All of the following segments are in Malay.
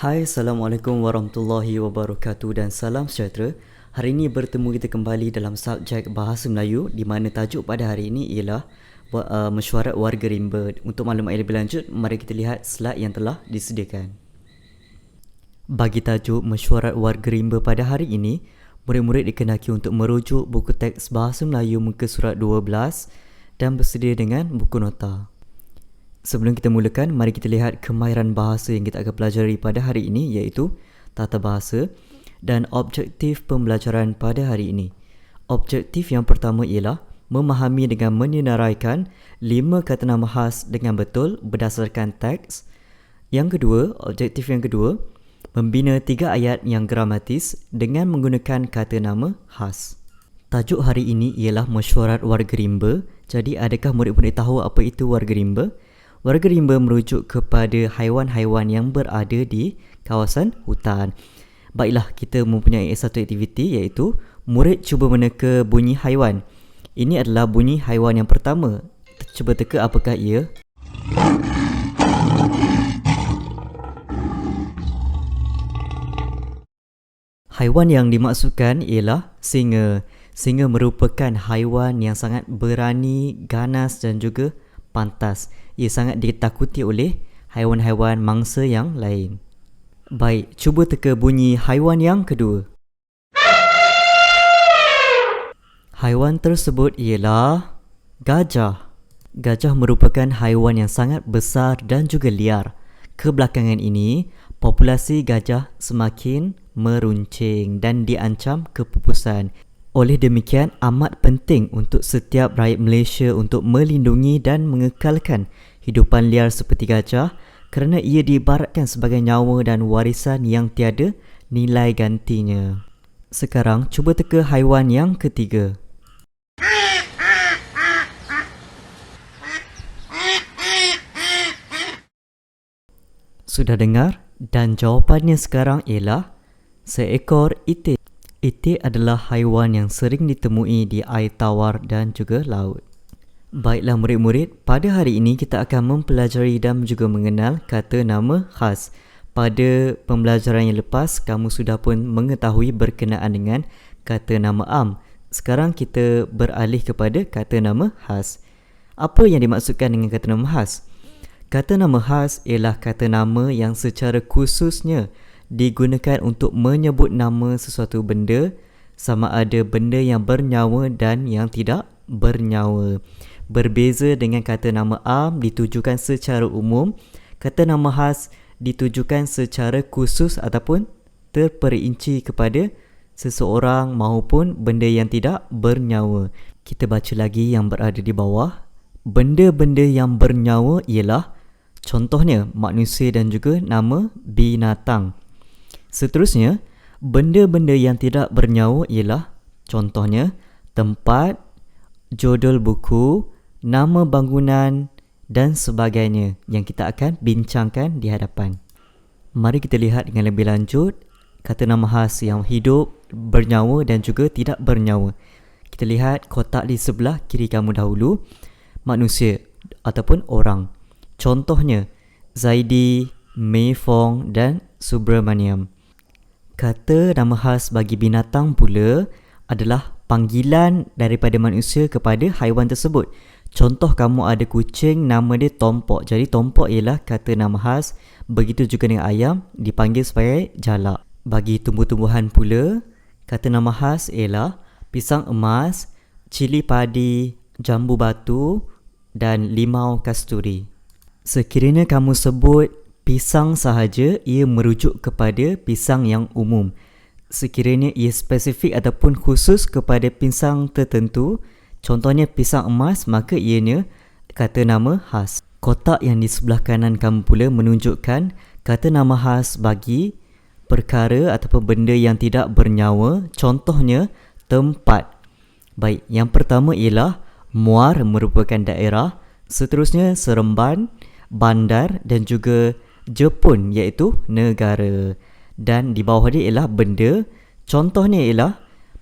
Hai, Assalamualaikum warahmatullahi wabarakatuh dan salam sejahtera. Hari ini bertemu kita kembali dalam subjek Bahasa Melayu di mana tajuk pada hari ini ialah mesyuarat warga rimba. Untuk maklumat yang lebih lanjut, mari kita lihat slide yang telah disediakan. Bagi tajuk mesyuarat warga rimba pada hari ini, murid-murid dikenaki untuk merujuk buku teks Bahasa Melayu muka surat 12 dan bersedia dengan buku nota. Sebelum kita mulakan, mari kita lihat kemahiran bahasa yang kita akan pelajari pada hari ini, iaitu tata bahasa dan objektif pembelajaran pada hari ini. Objektif yang pertama ialah memahami dengan menyenaraikan 5 kata nama khas dengan betul berdasarkan teks. Yang kedua, objektif yang kedua, membina 3 ayat yang gramatis dengan menggunakan kata nama khas. Tajuk hari ini ialah mesyuarat warga rimba. Jadi, adakah murid-murid tahu apa itu warga rimba? Warga rimba merujuk kepada haiwan-haiwan yang berada di kawasan hutan. Baiklah, kita mempunyai satu aktiviti iaitu murid cuba meneka bunyi haiwan. Ini adalah bunyi haiwan yang pertama. Cuba teka apakah ia? Haiwan yang dimaksudkan ialah singa. Singa merupakan haiwan yang sangat berani, ganas dan juga pantas. Ia sangat ditakuti oleh haiwan-haiwan mangsa yang lain. Baik, cuba teka bunyi haiwan yang kedua. Haiwan tersebut ialah gajah. Gajah merupakan haiwan yang sangat besar dan juga liar. Kebelakangan ini, populasi gajah semakin meruncing dan diancam kepupusan. Oleh demikian, amat penting untuk setiap rakyat Malaysia untuk melindungi dan mengekalkan hidupan liar seperti gajah kerana ia diibaratkan sebagai nyawa dan warisan yang tiada nilai gantinya. Sekarang, cuba teka haiwan yang ketiga. Sudah dengar? Dan jawapannya sekarang ialah seekor itik. Itik adalah haiwan yang sering ditemui di air tawar dan juga laut. Baiklah murid-murid, pada hari ini kita akan mempelajari dan juga mengenal kata nama khas. Pada pembelajaran yang lepas, kamu sudah pun mengetahui berkenaan dengan kata nama am. Sekarang kita beralih kepada kata nama khas. Apa yang dimaksudkan dengan kata nama khas? Kata nama khas ialah kata nama yang secara khususnya digunakan untuk menyebut nama sesuatu benda, sama ada benda yang bernyawa dan yang tidak bernyawa. Berbeza dengan kata nama am ditujukan secara umum, kata nama khas ditujukan secara khusus ataupun terperinci kepada seseorang maupun benda yang tidak bernyawa. Kita baca lagi yang berada di bawah. Benda-benda yang bernyawa ialah contohnya manusia dan juga nama binatang. Seterusnya, benda-benda yang tidak bernyawa ialah contohnya tempat, judul buku, nama bangunan dan sebagainya yang kita akan bincangkan di hadapan. Mari kita lihat dengan lebih lanjut kata nama khas yang hidup, bernyawa dan juga tidak bernyawa. Kita lihat kotak di sebelah kiri kamu dahulu, manusia ataupun orang. Contohnya Zaidi, Mei Fong dan Subramaniam. Kata nama khas bagi binatang pula adalah panggilan daripada manusia kepada haiwan tersebut. Contoh kamu ada kucing, nama dia Tompok. Jadi Tompok ialah kata nama khas. Begitu juga dengan ayam, dipanggil sebagai jalak. Bagi tumbuh-tumbuhan pula, kata nama khas ialah pisang emas, cili padi, jambu batu dan limau kasturi. Sekiranya kamu sebut pisang sahaja, ia merujuk kepada pisang yang umum. Sekiranya ia spesifik ataupun khusus kepada pisang tertentu, contohnya pisang emas, maka ianya kata nama khas. Kotak yang di sebelah kanan kamu pula menunjukkan kata nama khas bagi perkara ataupun benda yang tidak bernyawa, contohnya tempat. Baik, yang pertama ialah Muar merupakan daerah, seterusnya Seremban, bandar dan juga Jepun iaitu negara. Dan di bawah dia ialah benda. Contohnya ialah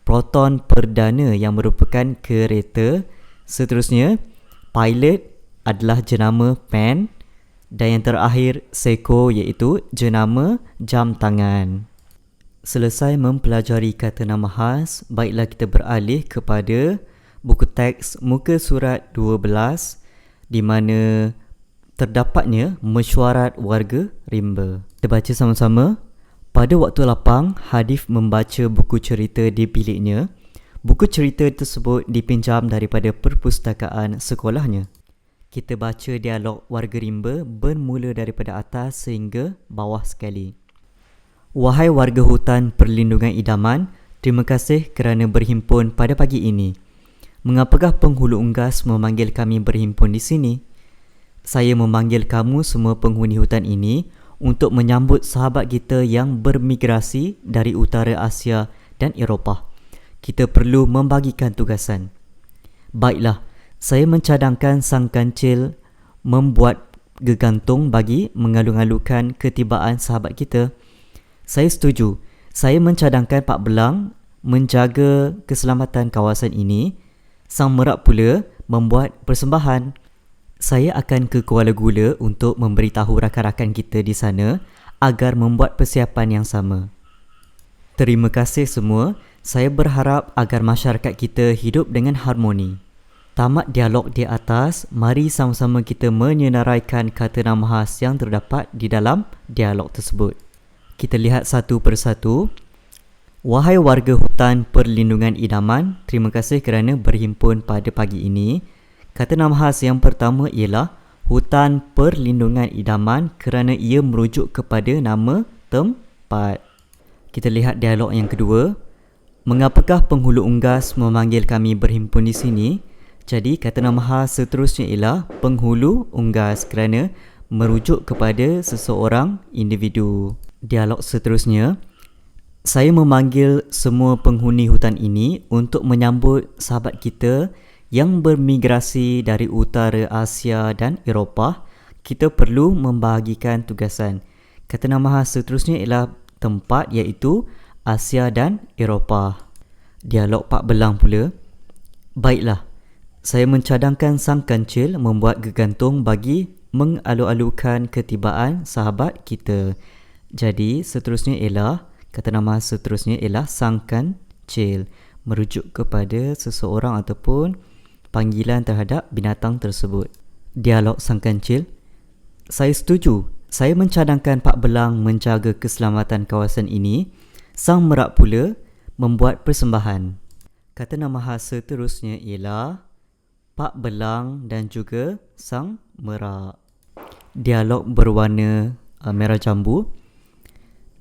Proton perdana yang merupakan kereta. Seterusnya, pilot adalah jenama Pan. Dan yang terakhir, seko iaitu jenama jam tangan. Selesai mempelajari kata nama khas, baiklah kita beralih kepada buku teks muka surat 12 di mana terdapatnya mesyuarat warga rimba. Kita baca sama-sama. Pada waktu lapang, Hadif membaca buku cerita di biliknya. Buku cerita tersebut dipinjam daripada perpustakaan sekolahnya. Kita baca dialog warga rimba bermula daripada atas sehingga bawah sekali. Wahai warga hutan perlindungan idaman, terima kasih kerana berhimpun pada pagi ini. Mengapakah penghulu unggas memanggil kami berhimpun di sini? Saya memanggil kamu semua penghuni hutan ini untuk menyambut sahabat kita yang bermigrasi dari utara Asia dan Eropah. Kita perlu membagikan tugasan. Baiklah, saya mencadangkan sang kancil membuat gegantung bagi mengalu-alukan ketibaan sahabat kita. Saya setuju. Saya mencadangkan Pak Belang menjaga keselamatan kawasan ini. Sang Merak pula membuat persembahan. Saya akan ke Kuala Gula untuk memberitahu rakan-rakan kita di sana agar membuat persiapan yang sama. Terima kasih semua. Saya berharap agar masyarakat kita hidup dengan harmoni. Tamat dialog di atas, mari sama-sama kita menyenaraikan kata nama khas yang terdapat di dalam dialog tersebut. Kita lihat satu persatu. Wahai warga hutan perlindungan idaman, terima kasih kerana berhimpun pada pagi ini. Kata nama khas yang pertama ialah hutan perlindungan idaman kerana ia merujuk kepada nama tempat. Kita lihat dialog yang kedua. Mengapakah penghulu unggas memanggil kami berhimpun di sini? Jadi kata nama khas seterusnya ialah penghulu unggas kerana merujuk kepada seseorang individu. Dialog seterusnya, saya memanggil semua penghuni hutan ini untuk menyambut sahabat kita yang bermigrasi dari utara Asia dan Eropah. Kita perlu membahagikan tugasan. Kata nama khas seterusnya ialah tempat iaitu Asia dan Eropah. Dialog Pak Belang pula. Baiklah, saya mencadangkan sang kancil membuat gegantung bagi mengalu-alukan ketibaan sahabat kita. Jadi seterusnya ialah, kata nama seterusnya ialah sang kancil, merujuk kepada seseorang ataupun panggilan terhadap binatang tersebut. Dialog sang kancil. Saya setuju. Saya mencadangkan Pak Belang menjaga keselamatan kawasan ini. Sang Merak pula membuat persembahan. Kata nama khas seterusnya ialah Pak Belang dan juga Sang Merak. Dialog berwarna merah jambu.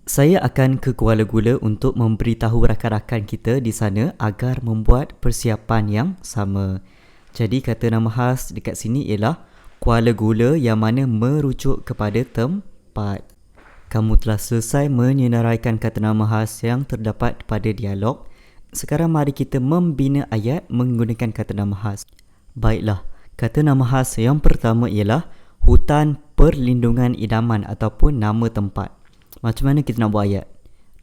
Saya akan ke Kuala Gula untuk memberitahu rakan-rakan kita di sana agar membuat persiapan yang sama. Jadi kata nama khas dekat sini ialah Kuala Gula yang mana merujuk kepada tempat. Kamu telah selesai menyenaraikan kata nama khas yang terdapat pada dialog. Sekarang mari kita membina ayat menggunakan kata nama khas. Baiklah, kata nama khas yang pertama ialah hutan perlindungan idaman ataupun nama tempat. Macam mana kita nak buat ayat?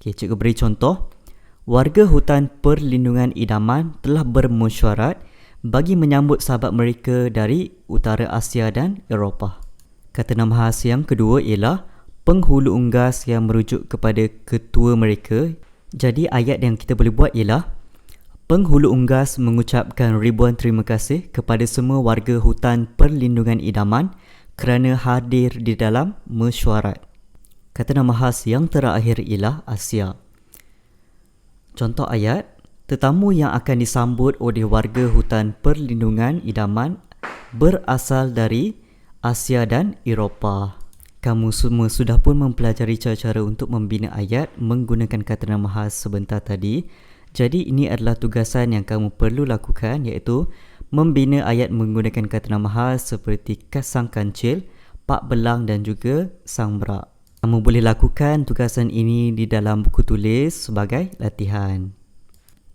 Okay, cikgu beri contoh. Warga hutan perlindungan idaman telah bermesyuarat bagi menyambut sahabat mereka dari utara Asia dan Eropah. Kata nama khas yang kedua ialah penghulu unggas yang merujuk kepada ketua mereka. Jadi ayat yang kita boleh buat ialah penghulu unggas mengucapkan ribuan terima kasih kepada semua warga hutan perlindungan idaman kerana hadir di dalam mesyuarat. Kata nama khas yang terakhir ialah Asia. Contoh ayat, tetamu yang akan disambut oleh warga hutan perlindungan idaman berasal dari Asia dan Eropah. Kamu semua sudah pun mempelajari cara-cara untuk membina ayat menggunakan kata nama khas sebentar tadi. Jadi ini adalah tugasan yang kamu perlu lakukan, iaitu membina ayat menggunakan kata nama khas seperti Sang Kancil, Pak Belang dan juga Sang Merak. Kamu boleh lakukan tugasan ini di dalam buku tulis sebagai latihan.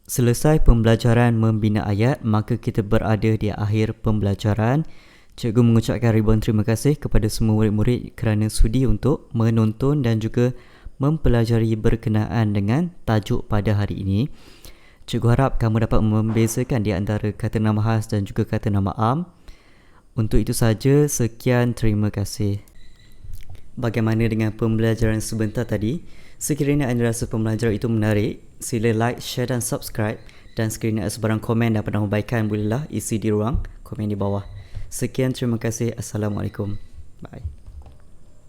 Selesai pembelajaran membina ayat, maka kita berada di akhir pembelajaran. Cikgu mengucapkan ribuan terima kasih kepada semua murid-murid kerana sudi untuk menonton dan juga mempelajari berkenaan dengan tajuk pada hari ini. Cikgu harap kamu dapat membezakan di antara kata nama khas dan juga kata nama am. Untuk itu saja, sekian, terima kasih. bagaimana dengan pembelajaran sebentar tadi. Sekiranya anda rasa pembelajaran itu menarik, sila like, share dan subscribe. Dan sekiranya ada sebarang komen dan penambahbaikan, bolehlah isi di ruang komen di bawah. Sekian, terima kasih. Assalamualaikum. Bye.